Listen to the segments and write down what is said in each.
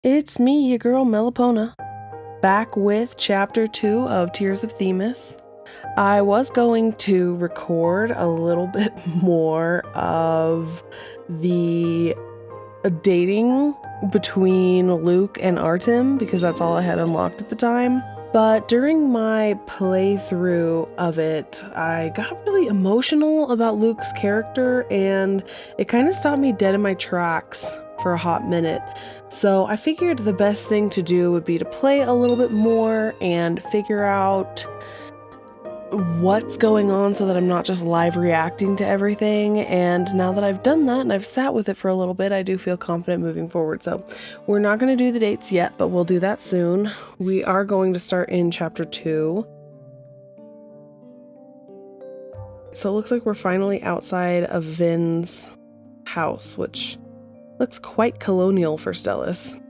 It's me, your girl Melipona, back with Chapter 2 of Tears of Themis. I was going to record a little bit more of the dating between Luke and Artem because that's all I had unlocked at the time. But during my playthrough of it, I got really emotional about Luke's character and it kind of stopped me dead in my tracks for a hot minute. So I figured the best thing to do would be to play a little bit more and figure out what's going on so that I'm not just live reacting to everything. And now that I've done that and I've sat with it for a little bit, I do feel confident moving forward. So we're not going to do the dates yet, but we'll do that soon. We are going to start in chapter 2. So it looks like we're finally outside of Vyn's house, which looks quite colonial for Stellis.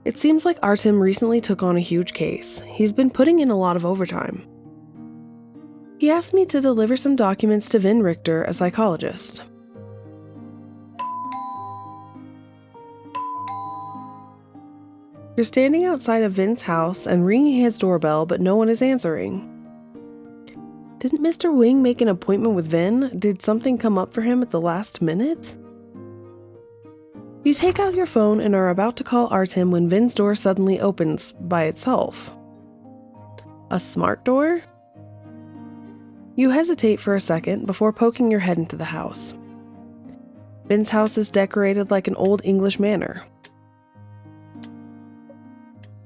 It seems like Artem recently took on a huge case. He's been putting in a lot of overtime. He asked me to deliver some documents to Vyn Richter, a psychologist. You're standing outside of Vyn's house and ringing his doorbell, but no one is answering. Didn't Mr. Wing make an appointment with Vyn? Did something come up for him at the last minute? You take out your phone and are about to call Artem when Vyn's door suddenly opens by itself. A smart door? You hesitate for a second before poking your head into the house. Vyn's house is decorated like an old English manor.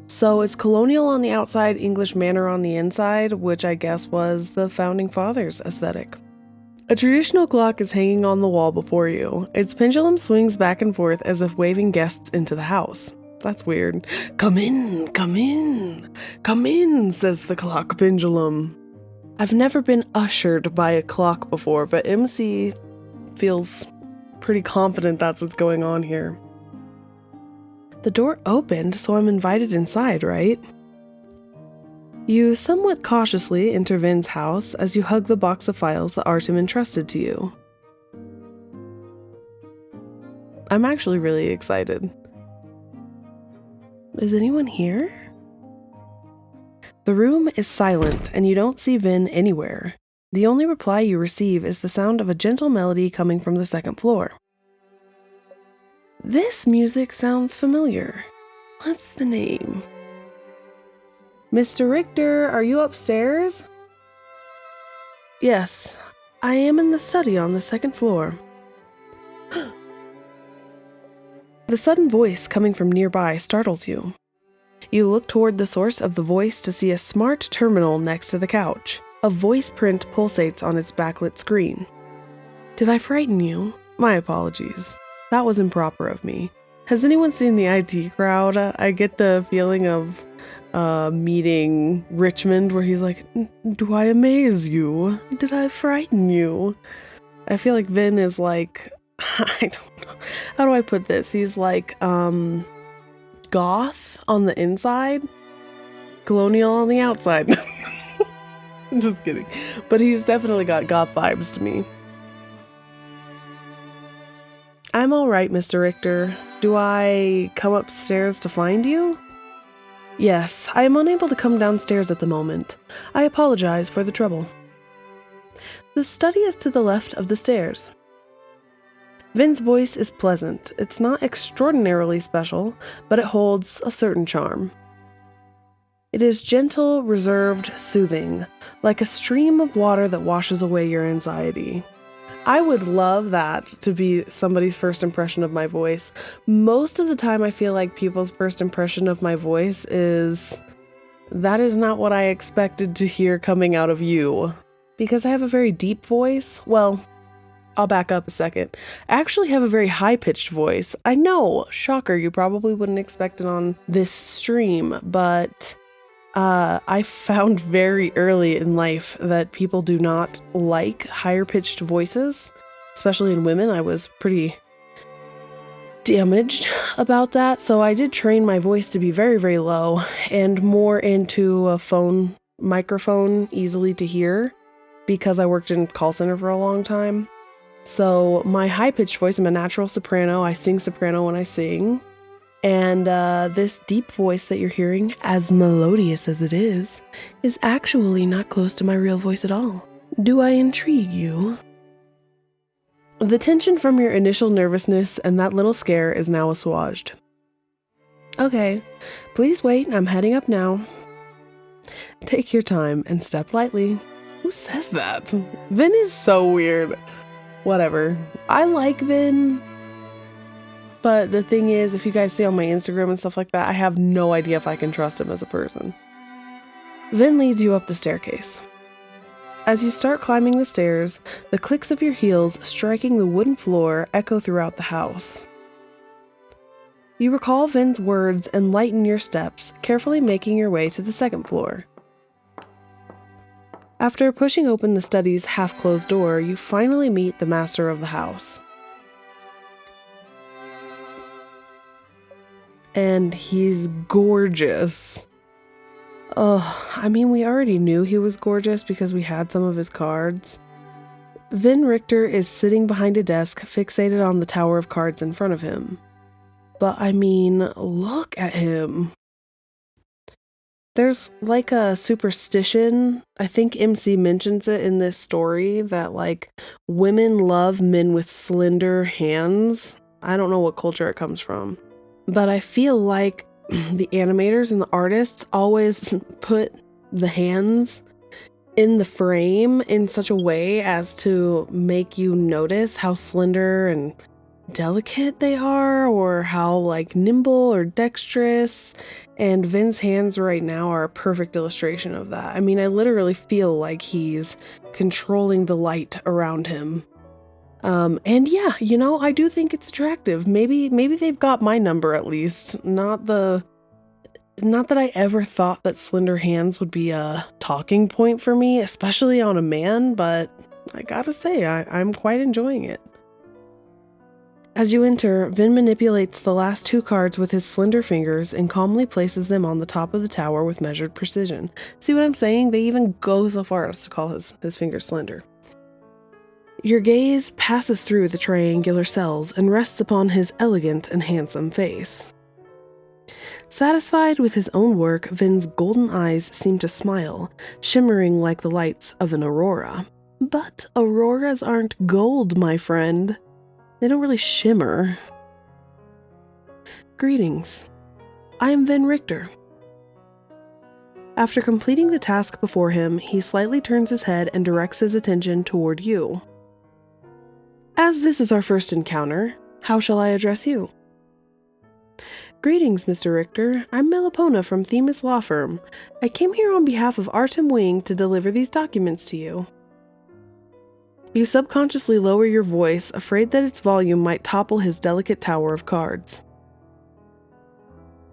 So it's colonial on the outside, English manor on the inside, which I guess was the founding fathers' aesthetic. A traditional clock is hanging on the wall before you. Its pendulum swings back and forth as if waving guests into the house. That's weird. Come in, come in, come in, says the clock pendulum. I've never been ushered by a clock before, but MC feels pretty confident that's what's going on here. The door opened, so I'm invited inside, right? You somewhat cautiously enter Vyn's house as you hug the box of files that Artem entrusted to you. I'm actually really excited. Is anyone here? The room is silent and you don't see Vyn anywhere. The only reply you receive is the sound of a gentle melody coming from the second floor. This music sounds familiar. What's the name? Mr. Richter, are you upstairs? Yes, I am in the study on the second floor. The sudden voice coming from nearby startles you. You look toward the source of the voice to see a smart terminal next to the couch. A voice print pulsates on its backlit screen. Did I frighten you? My apologies. That was improper of me. Has anyone seen the IT Crowd? I get the feeling of meeting Richmond where he's like, do I amaze you? Did I frighten you? I feel like Vyn is like, I don't know. How do I put this? He's like, goth on the inside, colonial on the outside. I'm just kidding. But he's definitely got goth vibes to me. I'm alright, Mr. Richter. Do I come upstairs to find you? Yes, I am unable to come downstairs at the moment. I apologize for the trouble. The study is to the left of the stairs. Vyn's voice is pleasant. It's not extraordinarily special, but it holds a certain charm. It is gentle, reserved, soothing, like a stream of water that washes away your anxiety. I would love that to be somebody's first impression of my voice. Most of the time I feel like people's first impression of my voice is, that is not what I expected to hear coming out of you. Because I have a very deep voice, well, I'll back up a second. I actually have a very high-pitched voice. I know, shocker, you probably wouldn't expect it on this stream, but I found very early in life that people do not like higher pitched voices, especially in women. I was pretty damaged about that, so I did train my voice to be very, very low and more into a phone microphone, easily to hear, because I worked in call center for a long time. So my high-pitched voice, I'm a natural soprano. I sing soprano when I sing. And this deep voice that you're hearing, as melodious as it is actually not close to my real voice at all. Do I intrigue you? The tension from your initial nervousness and that little scare is now assuaged. Okay, please wait, I'm heading up now. Take your time and step lightly. Who says that? Vyn is so weird. Whatever. I like Vyn. But the thing is, if you guys see on my Instagram and stuff like that, I have no idea if I can trust him as a person. Vyn leads you up the staircase. As you start climbing the stairs, the clicks of your heels striking the wooden floor echo throughout the house. You recall Vyn's words and lighten your steps, carefully making your way to the second floor. After pushing open the study's half-closed door, you finally meet the master of the house. And he's gorgeous. Oh, I mean, we already knew he was gorgeous because we had some of his cards. Vyn Richter is sitting behind a desk fixated on the tower of cards in front of him. But I mean, look at him. There's like a superstition, I think MC mentions it in this story, that like women love men with slender hands. I don't know what culture it comes from. But I feel like the animators and the artists always put the hands in the frame in such a way as to make you notice how slender and delicate they are, or how like nimble or dexterous. And Vyn's hands right now are a perfect illustration of that. I mean, I literally feel like he's controlling the light around him. And yeah, you know, I do think it's attractive. Maybe they've got my number at least. Not that I ever thought that slender hands would be a talking point for me, especially on a man, but I gotta say, I'm quite enjoying it. As you enter, Vyn manipulates the last two cards with his slender fingers and calmly places them on the top of the tower with measured precision. See what I'm saying? They even go so far as to call his fingers slender. Your gaze passes through the triangular cells and rests upon his elegant and handsome face. Satisfied with his own work, Vyn's golden eyes seem to smile, shimmering like the lights of an aurora. But auroras aren't gold, my friend. They don't really shimmer. Greetings. I am Vyn Richter. After completing the task before him, he slightly turns his head and directs his attention toward you. As this is our first encounter, how shall I address you? Greetings, Mr. Richter. I'm Melipona from Themis Law Firm. I came here on behalf of Artem Wing to deliver these documents to you. You subconsciously lower your voice, afraid that its volume might topple his delicate tower of cards.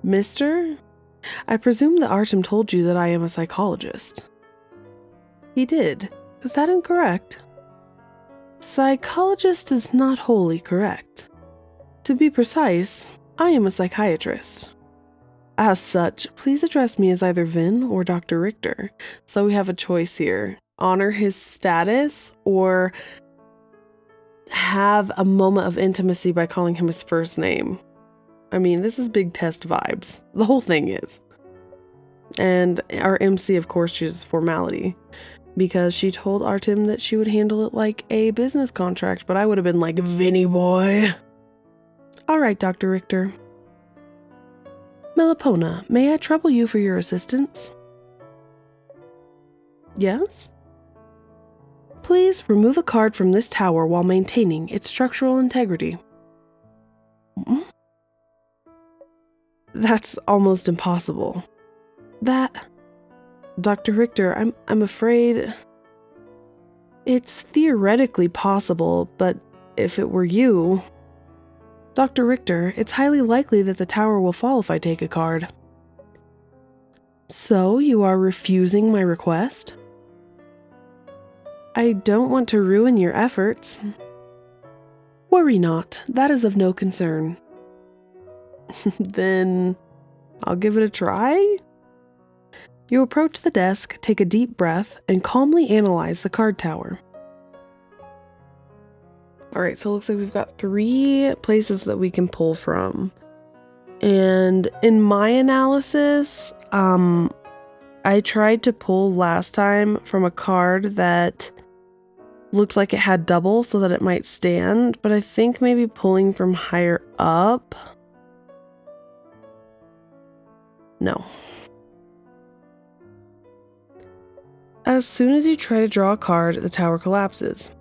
Mister? I presume that Artem told you that I am a psychologist. He did. Is that incorrect? Psychologist is not wholly correct. To be precise, I am a psychiatrist. As such, please address me as either Vyn or Dr. Richter, so we have a choice here. Honor his status or have a moment of intimacy by calling him his first name. I mean, this is big test vibes. The whole thing is. And our MC, of course, chooses formality, because she told Artem that she would handle it like a business contract, but I would have been like, Vinny boy. All right, Dr. Richter. Melipona, may I trouble you for your assistance? Yes? Please remove a card from this tower while maintaining its structural integrity. That's almost impossible. Dr. Richter, I'm afraid it's theoretically possible, but if it were you... Dr. Richter, it's highly likely that the tower will fall if I take a card. So, you are refusing my request? I don't want to ruin your efforts. Worry not, that is of no concern. Then, I'll give it a try? You approach the desk, take a deep breath, and calmly analyze the card tower. Alright, so it looks like we've got 3 places that we can pull from. And in my analysis, I tried to pull last time from a card that looked like it had double so that it might stand, but I think maybe pulling from higher up. No. As soon as you try to draw a card, the tower collapses.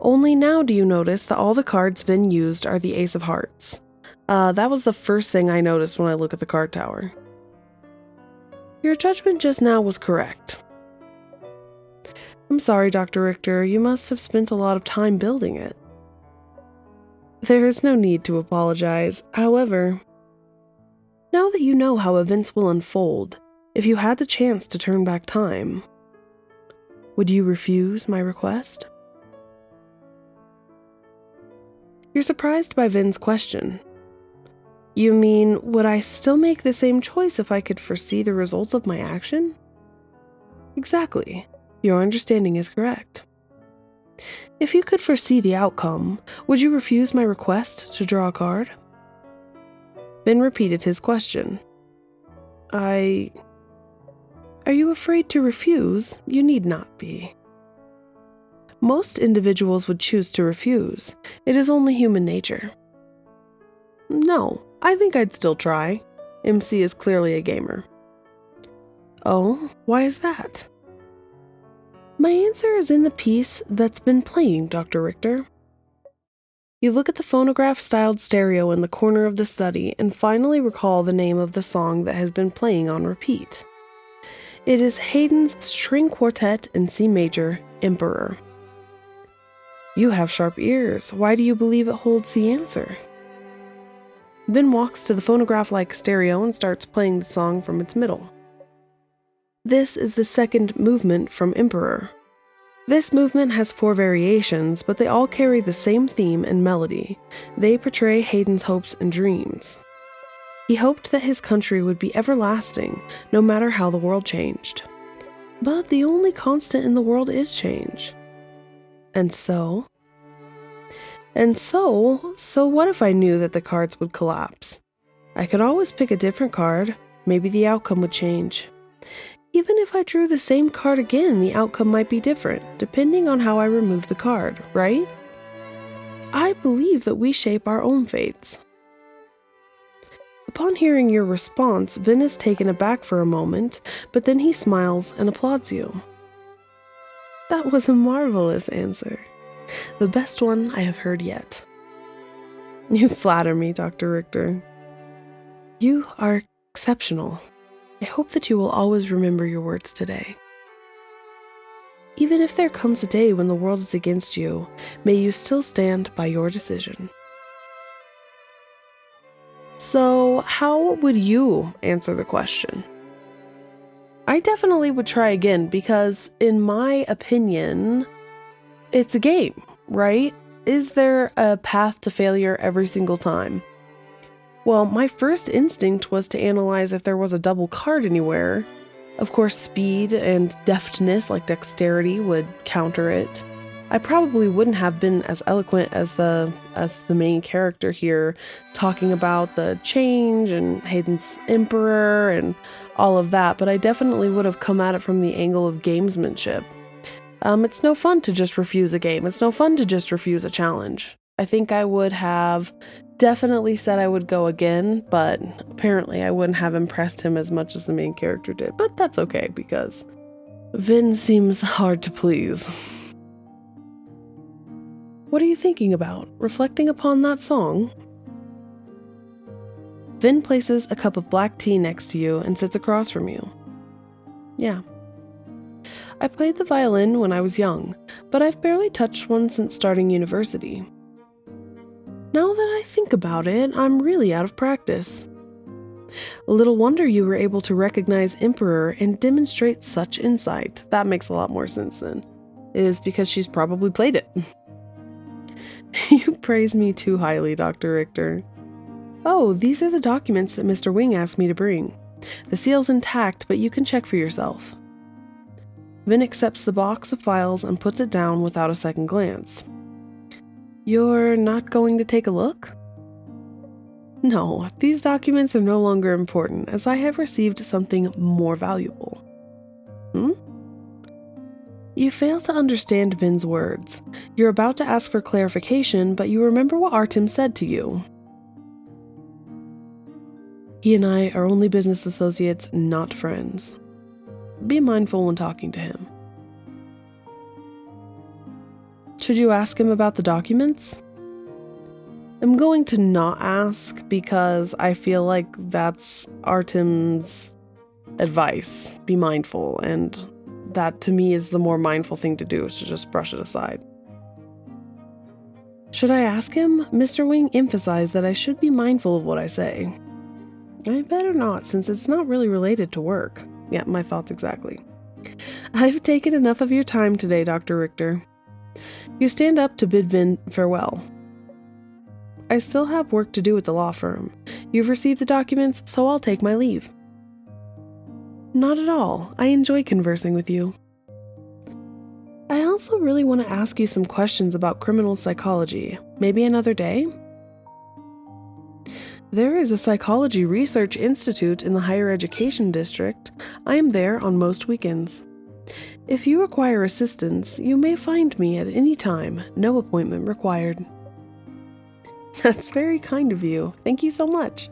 Only now do you notice that all the cards Vyn used are the Ace of Hearts. That was the first thing I noticed when I look at the card tower. Your judgment just now was correct. I'm sorry, Dr. Richter, you must have spent a lot of time building it. There is no need to apologize. However, now that you know how events will unfold, if you had the chance to turn back time, would you refuse my request? You're surprised by Vyn's question. You mean, would I still make the same choice if I could foresee the results of my action? Exactly. Your understanding is correct. If you could foresee the outcome, would you refuse my request to draw a card? Vyn repeated his question. Are you afraid to refuse? You need not be. Most individuals would choose to refuse. It is only human nature. No, I think I'd still try. MC is clearly a gamer. Oh, why is that? My answer is in the piece that's been playing, Dr. Richter. You look at the phonograph-styled stereo in the corner of the study and finally recall the name of the song that has been playing on repeat. It is Haydn's String Quartet in C major, Emperor. You have sharp ears. Why do you believe it holds the answer? Vyn walks to the phonograph-like stereo and starts playing the song from its middle. This is the second movement from Emperor. This movement has 4 variations, but they all carry the same theme and melody. They portray Haydn's hopes and dreams. He hoped that his country would be everlasting, no matter how the world changed. But the only constant in the world is change. And so what if I knew that the cards would collapse? I could always pick a different card. Maybe the outcome would change. Even if I drew the same card again, the outcome might be different, depending on how I remove the card, right? I believe that we shape our own fates. Upon hearing your response, Vyn is taken aback for a moment, but then he smiles and applauds you. That was a marvelous answer. The best one I have heard yet. You flatter me, Dr. Richter. You are exceptional. I hope that you will always remember your words today. Even if there comes a day when the world is against you, may you still stand by your decision. So, how would you answer the question? I definitely would try again because, in my opinion, it's a game, right? Is there a path to failure every single time? Well, my first instinct was to analyze if there was a double card anywhere. Of course, speed and deftness, like dexterity, would counter it. I probably wouldn't have been as eloquent as the main character here, talking about the change and Haydn's Emperor and all of that, but I definitely would have come at it from the angle of gamesmanship. It's no fun to just refuse a game. It's no fun to just refuse a challenge. I think I would have definitely said I would go again, but apparently I wouldn't have impressed him as much as the main character did. But that's okay, because Vyn seems hard to please. What are you thinking about? Reflecting upon that song? Vyn places a cup of black tea next to you and sits across from you. Yeah. I played the violin when I was young, but I've barely touched one since starting university. Now that I think about it, I'm really out of practice. Little wonder you were able to recognize Emperor and demonstrate such insight. That makes a lot more sense then. It is because she's probably played it. You praise me too highly, Dr. Richter. Oh, these are the documents that Mr. Wing asked me to bring. The seal's intact, but you can check for yourself. Vyn accepts the box of files and puts it down without a second glance. You're not going to take a look? No, these documents are no longer important as I have received something more valuable. You fail to understand Vyn's words. You're about to ask for clarification, but you remember what Artem said to you. He and I are only business associates, not friends. Be mindful when talking to him. Should you ask him about the documents? I'm going to not ask because I feel like that's Artem's advice. Be mindful, and that to me is the more mindful thing to do, is to just brush it aside. Should I ask him? Mr. Wing emphasized that I should be mindful of what I say. I better not, since it's not really related to work. Yeah, my thoughts exactly. I've taken enough of your time today, Dr. Richter. You stand up to bid Vyn farewell. I still have work to do at the law firm. You've received the documents, so I'll take my leave. Not at all. I enjoy conversing with you. I also really want to ask you some questions about criminal psychology. Maybe another day? There is a psychology research institute in the higher education district. I am there on most weekends. If you require assistance, you may find me at any time. No appointment required. That's very kind of you. Thank you so much.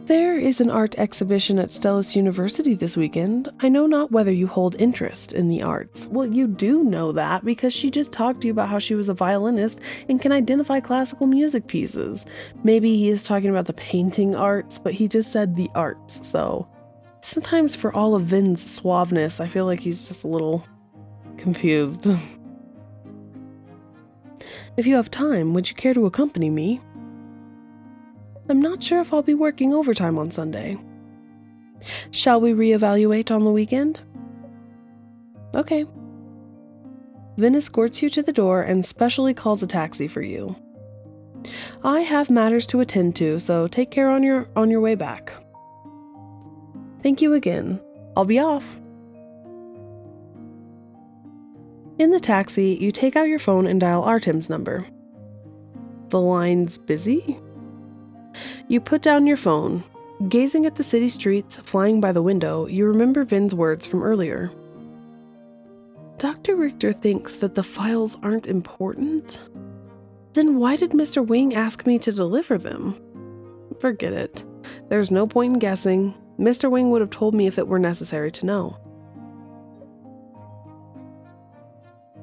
There is an art exhibition at Stellus University this weekend. I know not whether you hold interest in the arts. Well, you do know that because she just talked to you about how she was a violinist and can identify classical music pieces. Maybe he is talking about the painting arts, but he just said the arts, so sometimes for all of Vyn's suaveness, I feel like he's just a little confused. If you have time, would you care to accompany me? I'm not sure if I'll be working overtime on Sunday. Shall we reevaluate on the weekend? Okay. Vyn escorts you to the door and specially calls a taxi for you. I have matters to attend to, so take care on your way back. Thank you again. I'll be off. In the taxi, you take out your phone and dial Artem's number. The line's busy? You put down your phone. Gazing at the city streets flying by the window, you remember Vyn's words from earlier. Dr. Richter thinks that the files aren't important? Then why did Mr. Wing ask me to deliver them? Forget it. There's no point in guessing. Mr. Wing would have told me if it were necessary to know.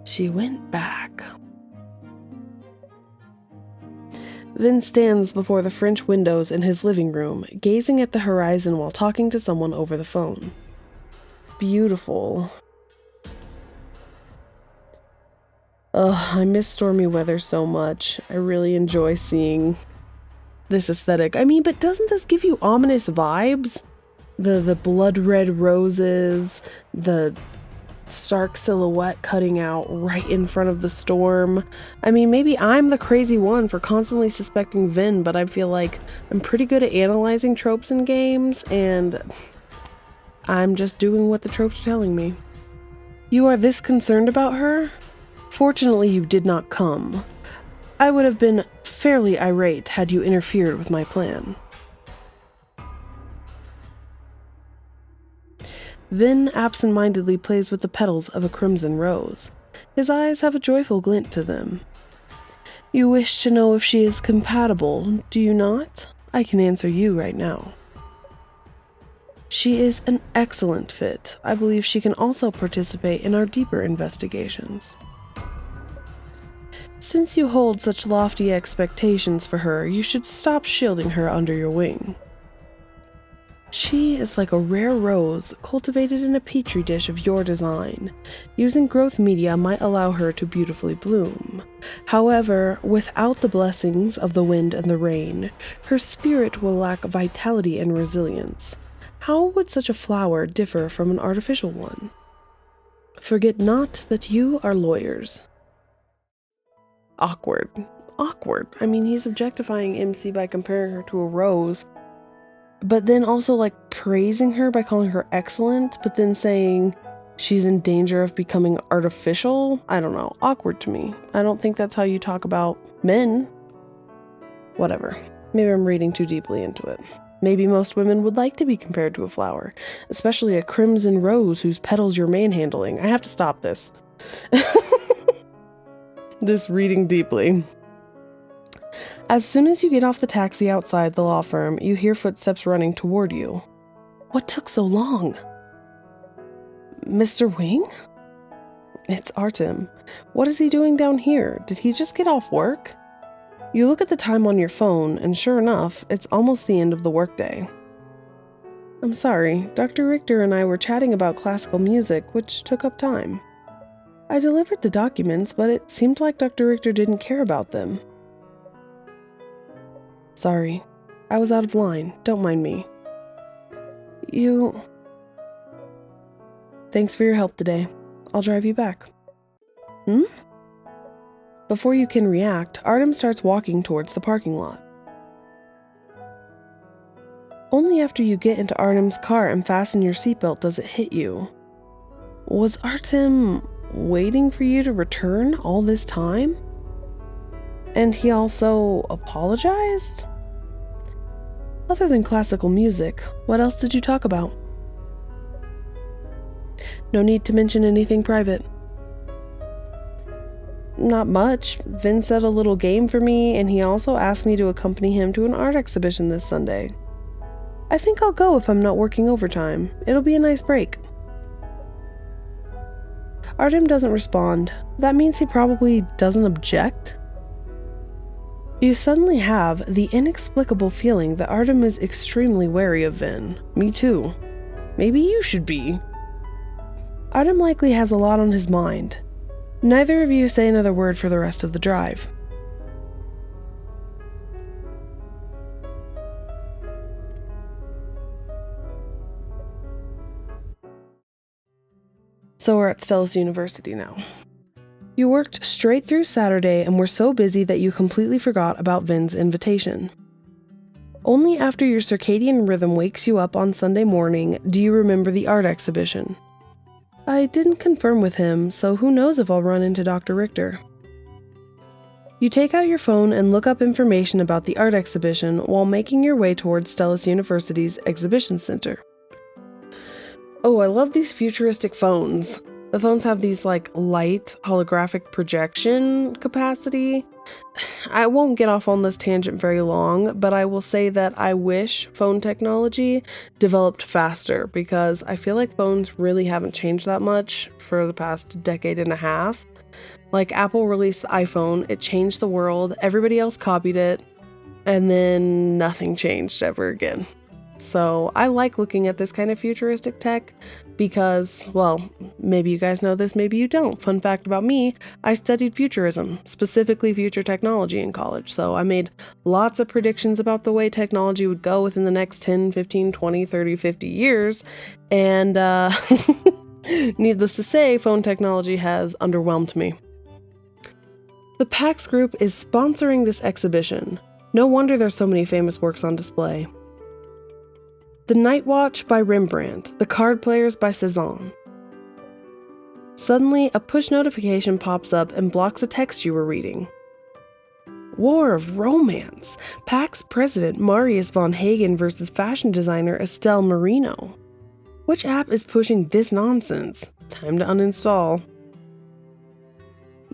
She went back. Vyn stands before the French windows in his living room, gazing at the horizon while talking to someone over the phone. Beautiful. Ugh, I miss stormy weather so much. I really enjoy seeing this aesthetic. I mean, but doesn't this give you ominous vibes? The blood red roses, the stark silhouette cutting out right in front of the storm. I mean, maybe I'm the crazy one for constantly suspecting Vyn, but I feel like I'm pretty good at analyzing tropes in games, and I'm just doing what the tropes are telling me. You are this concerned about her? Fortunately, you did not come. I would have been fairly irate had you interfered with my plan. Vyn absent-mindedly plays with the petals of a crimson rose. His eyes have a joyful glint to them. You wish to know if she is compatible, do you not? I can answer you right now. She is an excellent fit. I believe she can also participate in our deeper investigations. Since you hold such lofty expectations for her, you should stop shielding her under your wing. She is like a rare rose cultivated in a petri dish of your design. Using growth media might allow her to beautifully bloom. However, without the blessings of the wind and the rain, her spirit will lack vitality and resilience. How would such a flower differ from an artificial one? Forget not that you are lawyers. Awkward. I mean, he's objectifying MC by comparing her to a rose, but then also like praising her by calling her excellent, but then saying She's in danger of becoming artificial? I don't know. Awkward to me. I don't think that's how you talk about men. Whatever. Maybe I'm reading too deeply into it. Maybe most women would like to be compared to a flower, especially a crimson rose whose petals you're manhandling. I have to stop this. This reading deeply. As soon as you get off the taxi outside the law firm, you hear footsteps running toward you. What took so long? Mr. Wing? It's Artem. What is he doing down here? Did he just get off work? You look at the time on your phone, and sure enough, it's almost the end of the workday. I'm sorry, Dr. Richter and I were chatting about classical music, which took up time. I delivered the documents, but it seemed like Dr. Richter didn't care about them. Sorry, I was out of line. Don't mind me. Thanks for your help today. I'll drive you back. Before you can react, Artem starts walking towards the parking lot. Only after you get into Artem's car and fasten your seatbelt does it hit you. Was Artem waiting for you to return all this time? And he also apologized? Other than classical music, what else did you talk about? No need to mention anything private. Not much. Vyn set a little game for me, and he also asked me to accompany him to an art exhibition this Sunday. I think I'll go if I'm not working overtime. It'll be a nice break. Artem doesn't respond. That means he probably doesn't object. You suddenly have the inexplicable feeling that Artem is extremely wary of Vyn. Me too. Maybe you should be. Artem likely has a lot on his mind. Neither of you say another word for the rest of the drive. So we're at Stellus University now. You worked straight through Saturday and were so busy that you completely forgot about Vyn's invitation. Only after your circadian rhythm wakes you up on Sunday morning do you remember the art exhibition. I didn't confirm with him, so who knows if I'll run into Dr. Richter. You take out your phone and look up information about the art exhibition while making your way towards Stellus University's exhibition center. Oh, I love these futuristic phones. The phones have these light holographic projection capacity. I won't get off on this tangent very long, but I will say that I wish phone technology developed faster because I feel like phones really haven't changed that much for the past decade and a half. Apple released the iPhone, it changed the world, everybody else copied it, and then nothing changed ever again. So I like looking at this kind of futuristic tech because, well, maybe you guys know this, maybe you don't. Fun fact about me, I studied futurism, specifically future technology in college. So I made lots of predictions about the way technology would go within the next 10, 15, 20, 30, 50 years. And needless to say, phone technology has underwhelmed me. The PAX Group is sponsoring this exhibition. No wonder there's so many famous works on display. The Night Watch by Rembrandt, The Card Players by Cezanne. Suddenly, a push notification pops up and blocks a text you were reading. War of Romance! PAX President Marius von Hagen versus fashion designer Estelle Marino. Which app is pushing this nonsense? Time to uninstall.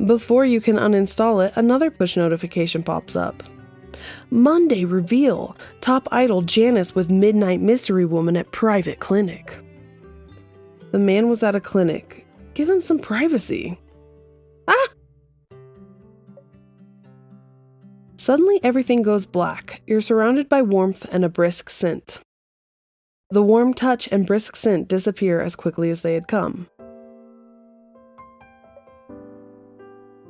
Before you can uninstall it, another push notification pops up. Monday reveal, top idol Janice with Midnight Mystery Woman at private clinic. The man was at a clinic. Give him some privacy. Ah! Suddenly everything goes black. You're surrounded by warmth and a brisk scent. The warm touch and brisk scent disappear as quickly as they had come.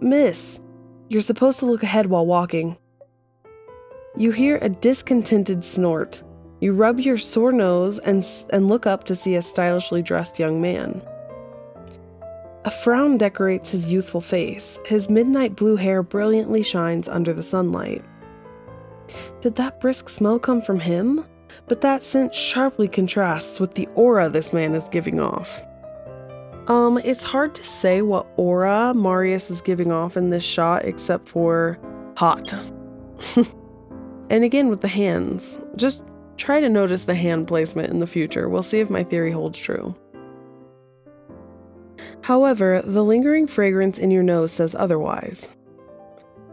Miss, you're supposed to look ahead while walking. You hear a discontented snort. You rub your sore nose and look up to see a stylishly dressed young man. A frown decorates his youthful face. His midnight blue hair brilliantly shines under the sunlight. Did that brisk smell come from him? But that scent sharply contrasts with the aura this man is giving off. It's hard to say what aura Marius is giving off in this shot except for hot. And again with the hands. Just try to notice the hand placement in the future. We'll see if my theory holds true. However, the lingering fragrance in your nose says otherwise.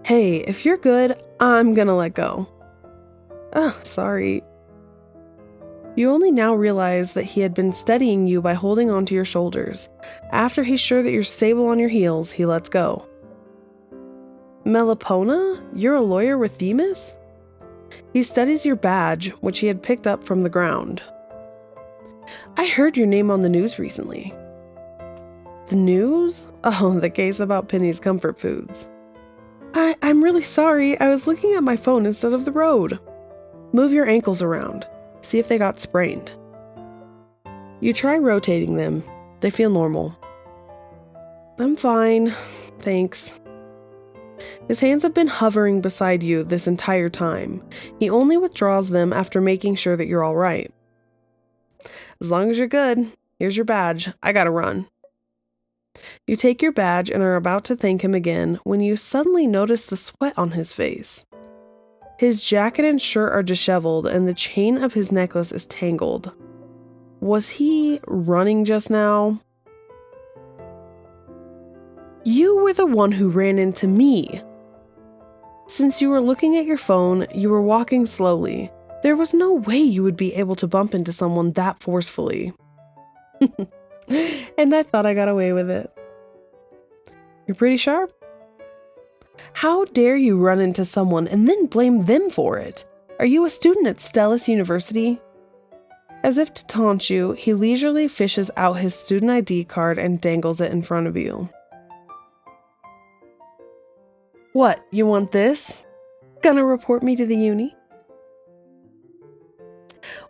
Hey, if you're good, I'm gonna let go. Sorry. You only now realize that he had been steadying you by holding onto your shoulders. After he's sure that you're stable on your heels, he lets go. Melipona? You're a lawyer with Themis? He studies your badge, which he had picked up from the ground. I heard your name on the news recently. The news? Oh, the case about Penny's comfort foods. I'm really sorry. I was looking at my phone instead of the road. Move your ankles around. See if they got sprained. You try rotating them. They feel normal. I'm fine. Thanks. His hands have been hovering beside you this entire time. He only withdraws them after making sure that you're all right. As long as you're good, here's your badge. I gotta run. You take your badge and are about to thank him again when you suddenly notice the sweat on his face. His jacket and shirt are disheveled and the chain of his necklace is tangled. Was he running just now? You were the one who ran into me. Since you were looking at your phone, you were walking slowly. There was no way you would be able to bump into someone that forcefully. And I thought I got away with it. You're pretty sharp. How dare you run into someone and then blame them for it? Are you a student at Stellus University? As if to taunt you, he leisurely fishes out his student ID card and dangles it in front of you. What, you want this? Gonna report me to the uni?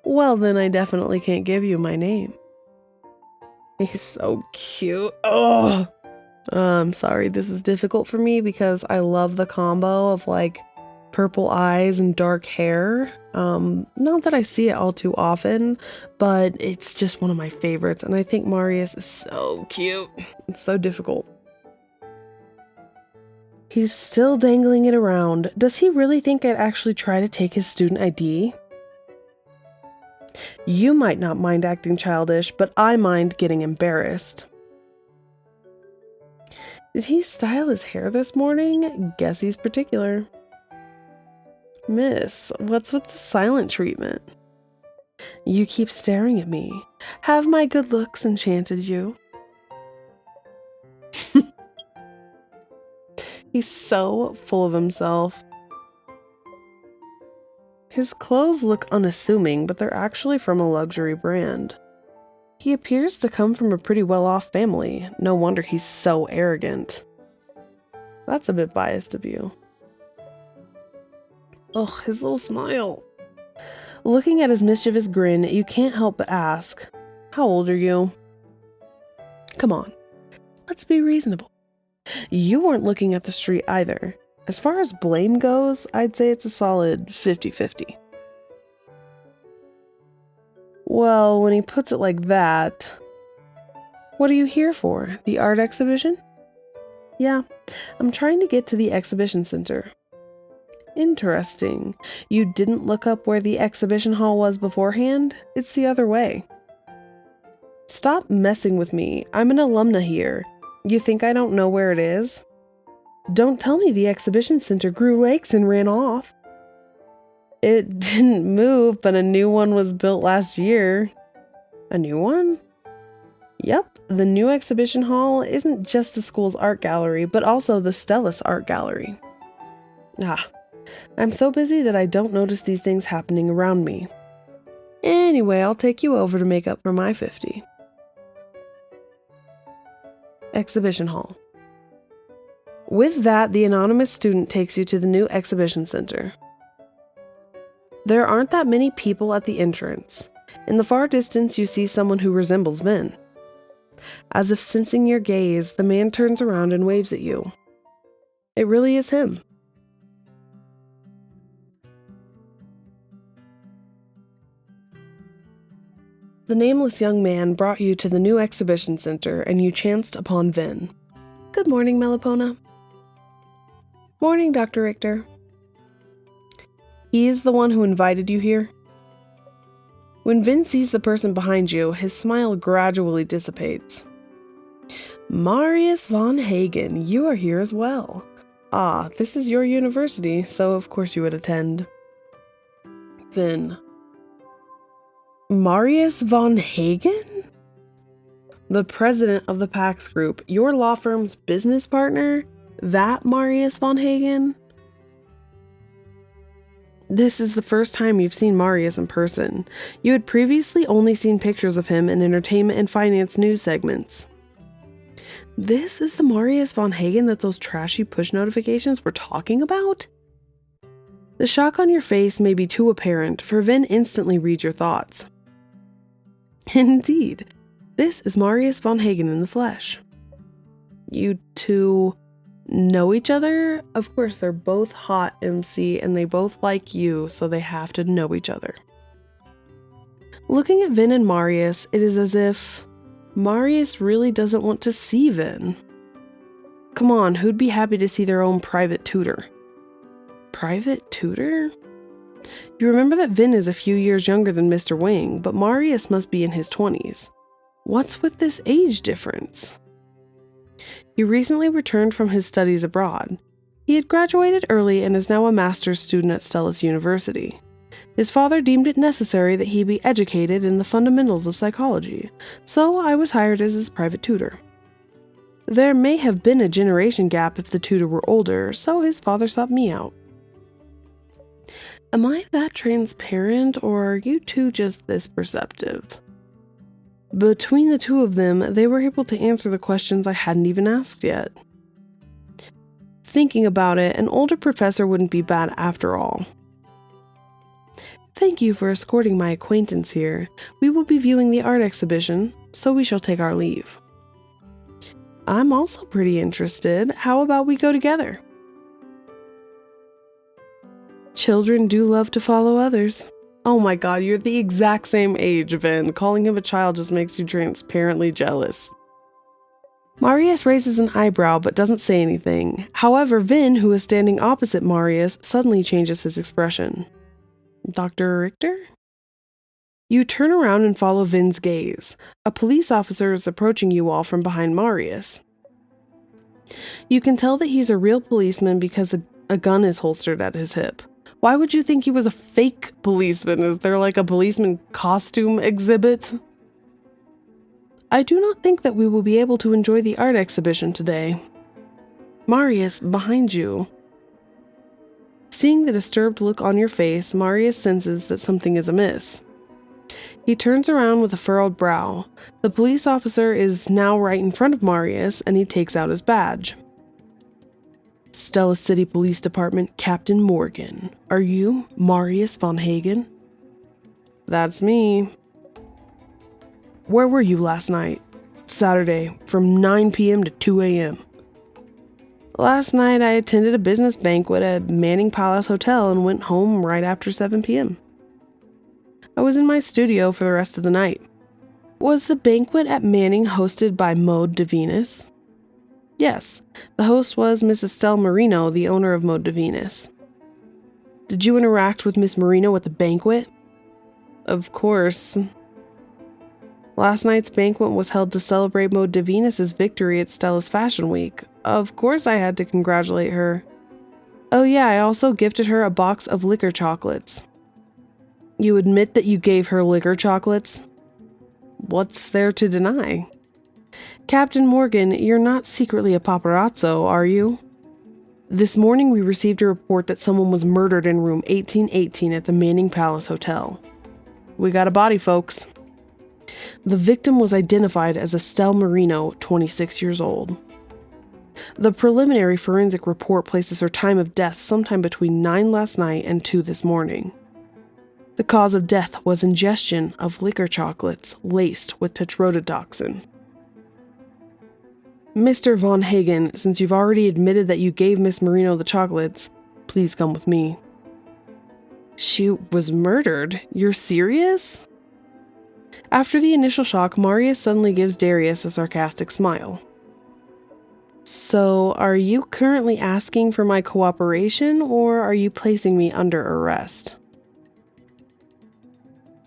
Well, then I definitely can't give you my name. He's so cute. Oh! I'm sorry, this is difficult for me because I love the combo of like purple eyes and dark hair. Not that I see it all too often, but it's just one of my favorites, and I think Marius is so cute. It's so difficult. He's still dangling it around. Does he really think I'd actually try to take his student ID? You might not mind acting childish, but I mind getting embarrassed. Did he style his hair this morning? Guess he's particular. Miss, what's with the silent treatment? You keep staring at me. Have my good looks enchanted you? He's so full of himself. His clothes look unassuming, but they're actually from a luxury brand. He appears to come from a pretty well-off family. No wonder he's so arrogant. That's a bit biased of you. Ugh, his little smile. Looking at his mischievous grin, you can't help but ask, how old are you? Come on, let's be reasonable. You weren't looking at the street either. As far as blame goes, I'd say it's a solid 50-50. Well, when he puts it like that... What are you here for? The art exhibition? Yeah, I'm trying to get to the exhibition center. Interesting. You didn't look up where the exhibition hall was beforehand? It's the other way. Stop messing with me. I'm an alumna here. You think I don't know where it is? Don't tell me the exhibition center grew legs and ran off. It didn't move, but a new one was built last year. A new one? Yep, the new exhibition hall isn't just the school's art gallery, but also the Stellus art gallery. I'm so busy that I don't notice these things happening around me. Anyway, I'll take you over to make up for my 50. Exhibition hall. With that, the anonymous student takes you to the new exhibition center. There aren't that many people at the entrance. In the far distance, you see someone who resembles Vyn. As if sensing your gaze, the man turns around and waves at you. It really is him. The nameless young man brought you to the new exhibition center, and you chanced upon Vyn. Good morning, Melipona. Morning, Dr. Richter. He is the one who invited you here? When Vyn sees the person behind you, his smile gradually dissipates. Marius von Hagen, you are here as well. Ah, this is your university, so of course you would attend. Vyn. Marius von Hagen? The president of the Pax Group, your law firm's business partner? That Marius von Hagen? This is the first time you've seen Marius in person. You had previously only seen pictures of him in entertainment and finance news segments. This is the Marius von Hagen that those trashy push notifications were talking about? The shock on your face may be too apparent, for Vyn instantly reads your thoughts. Indeed, this is Marius von Hagen in the flesh. You two know each other? Of course, they're both hot, MC, and they both like you, so they have to know each other. Looking at Vyn and Marius, it is as if Marius really doesn't want to see Vyn. Come on, who'd be happy to see their own private tutor? Private tutor? You remember that Vyn is a few years younger than Mr. Wing, but Marius must be in his 20s. What's with this age difference? He recently returned from his studies abroad. He had graduated early and is now a master's student at Stellus University. His father deemed it necessary that he be educated in the fundamentals of psychology, so I was hired as his private tutor. There may have been a generation gap if the tutor were older, so his father sought me out. Am I that transparent, or are you two just this perceptive? Between the two of them, they were able to answer the questions I hadn't even asked yet. Thinking about it, an older professor wouldn't be bad after all. Thank you for escorting my acquaintance here. We will be viewing the art exhibition, so we shall take our leave. I'm also pretty interested. How about we go together? Children do love to follow others. Oh my god, you're the exact same age, Vyn. Calling him a child just makes you transparently jealous. Marius raises an eyebrow but doesn't say anything. However, Vyn, who is standing opposite Marius, suddenly changes his expression. Dr. Richter? You turn around and follow Vyn's gaze. A police officer is approaching you all from behind Marius. You can tell that he's a real policeman because a gun is holstered at his hip. Why would you think he was a fake policeman? Is there like a policeman costume exhibit? I do not think that we will be able to enjoy the art exhibition today. Marius, behind you. Seeing the disturbed look on your face, Marius senses that something is amiss. He turns around with a furrowed brow. The police officer is now right in front of Marius, and he takes out his badge. Stellus City Police Department, Captain Morgan. Are you Marius von Hagen? That's me. Where were you last night? Saturday, from 9 p.m. to 2 a.m. Last night I attended a business banquet at Manning Palace Hotel and went home right after 7 p.m. I was in my studio for the rest of the night. Was the banquet at Manning hosted by Mode de Venus? Yes, the host was Miss Estelle Marino, the owner of Mode de Venus. Did you interact with Miss Marino at the banquet? Of course. Last night's banquet was held to celebrate Mode de Venus's victory at Stellus Fashion Week. Of course I had to congratulate her. Oh yeah, I also gifted her a box of liquor chocolates. You admit that you gave her liquor chocolates? What's there to deny? Captain Morgan, you're not secretly a paparazzo, are you? This morning we received a report that someone was murdered in room 1818 at the Manning Palace Hotel. We got a body, folks. The victim was identified as Estelle Marino, 26 years old. The preliminary forensic report places her time of death sometime between 9 last night and 2 this morning. The cause of death was ingestion of liquor chocolates laced with tetrodotoxin. Mr. Von Hagen, since you've already admitted that you gave Miss Marino the chocolates, please come with me. She was murdered? You're serious? After the initial shock, Marius suddenly gives Darius a sarcastic smile. So, are you currently asking for my cooperation, or are you placing me under arrest?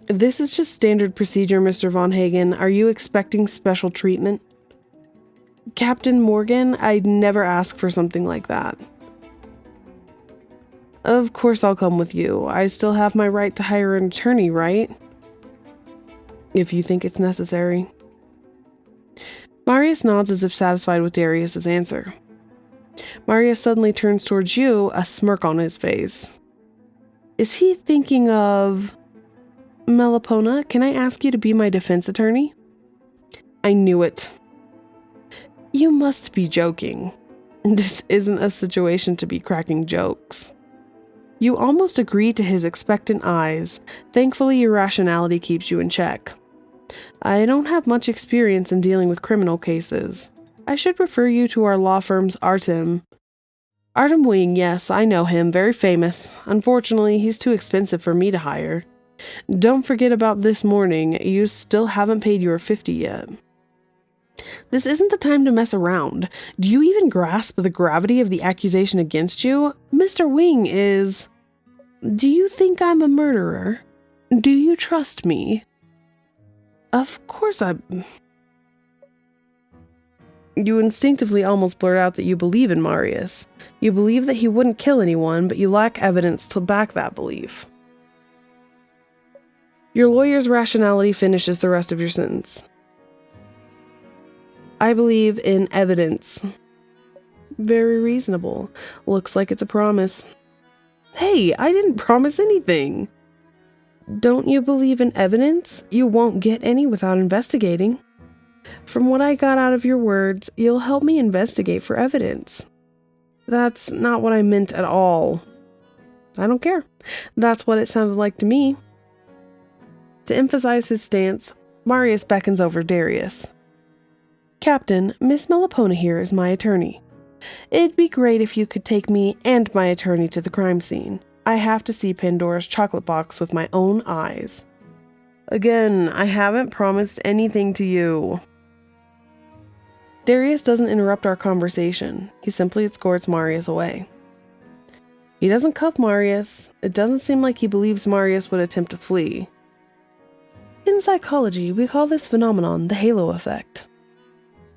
This is just standard procedure, Mr. von Hagen. Are you expecting special treatment? Captain Morgan, I'd never ask for something like that. Of course I'll come with you. I still have my right to hire an attorney, right? If you think it's necessary. Marius nods as if satisfied with Darius's answer. Marius suddenly turns towards you, a smirk on his face. Is he thinking of... Melipona, can I ask you to be my defense attorney? I knew it. You must be joking. This isn't a situation to be cracking jokes. You almost agree to his expectant eyes. Thankfully, your rationality keeps you in check. I don't have much experience in dealing with criminal cases. I should refer you to our law firm's Artem Wing, yes, I know him, very famous. Unfortunately, he's too expensive for me to hire. Don't forget about this morning, you still haven't paid your 50 yet. This isn't the time to mess around. Do you even grasp the gravity of the accusation against you? Mr. Wing is... Do you think I'm a murderer? Do you trust me? Of course You instinctively almost blurt out that you believe in Marius. You believe that he wouldn't kill anyone, but you lack evidence to back that belief. Your lawyer's rationality finishes the rest of your sentence. I believe in evidence. Very reasonable. Looks like it's a promise. Hey, I didn't promise anything. Don't you believe in evidence? You won't get any without investigating. From what I got out of your words, you'll help me investigate for evidence. That's not what I meant at all. I don't care. That's what it sounded like to me. To emphasize his stance, Marius beckons over Darius. Captain, Miss Melipona here is my attorney. It'd be great if you could take me and my attorney to the crime scene. I have to see Pandora's chocolate box with my own eyes. Again, I haven't promised anything to you. Darius doesn't interrupt our conversation. He simply escorts Marius away. He doesn't cuff Marius. It doesn't seem like he believes Marius would attempt to flee. In psychology, we call this phenomenon the halo effect.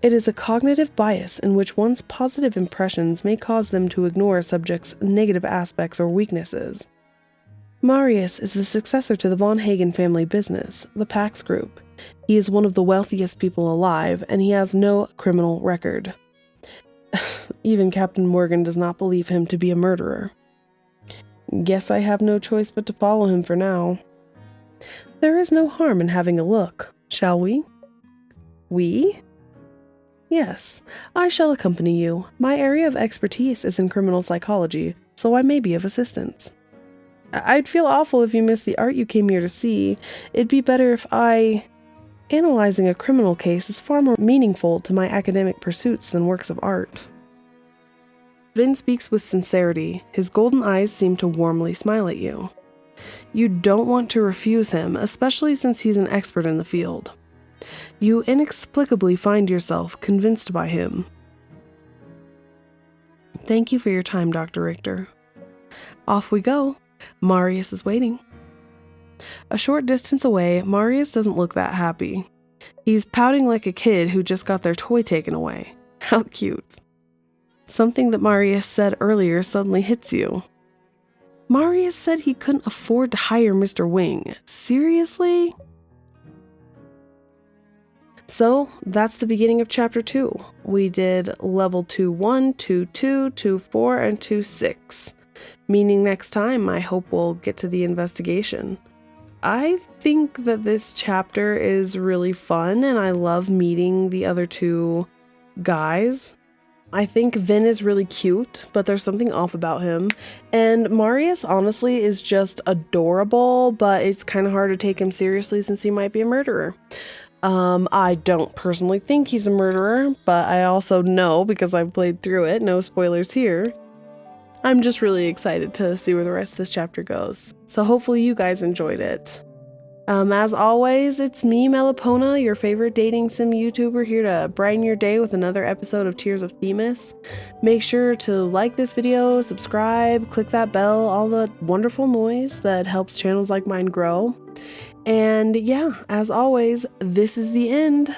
It is a cognitive bias in which one's positive impressions may cause them to ignore a subject's negative aspects or weaknesses. Marius is the successor to the von Hagen family business, the Pax Group. He is one of the wealthiest people alive, and he has no criminal record. Even Captain Morgan does not believe him to be a murderer. Guess I have no choice but to follow him for now. There is no harm in having a look, shall we? We? Yes, I shall accompany you. My area of expertise is in criminal psychology, so I may be of assistance. I'd feel awful if you missed the art you came here to see. It'd be better if Analyzing a criminal case is far more meaningful to my academic pursuits than works of art. Vyn speaks with sincerity. His golden eyes seem to warmly smile at you. You don't want to refuse him, especially since he's an expert in the field. You inexplicably find yourself convinced by him. Thank you for your time, Dr. Richter. Off we go. Marius is waiting. A short distance away, Marius doesn't look that happy. He's pouting like a kid who just got their toy taken away. How cute. Something that Marius said earlier suddenly hits you. Marius said he couldn't afford to hire Mr. Wing. Seriously? So, that's the beginning of Chapter 2. We did Level 2-1, 2-2, 2-4, and 2-6. Meaning next time, I hope we'll get to the investigation. I think that this chapter is really fun, and I love meeting the other two guys. I think Vyn is really cute, but there's something off about him. And Marius, honestly, is just adorable, but it's kind of hard to take him seriously since he might be a murderer. I don't personally think he's a murderer, but I also know because I've played through it. No spoilers here. I'm just really excited to see where the rest of this chapter goes. So hopefully you guys enjoyed it. As always, it's me, Melipona, your favorite dating sim YouTuber, here to brighten your day with another episode of Tears of Themis. Make sure to like this video, subscribe, click that bell, all the wonderful noise that helps channels like mine grow. And yeah, as always, this is the end.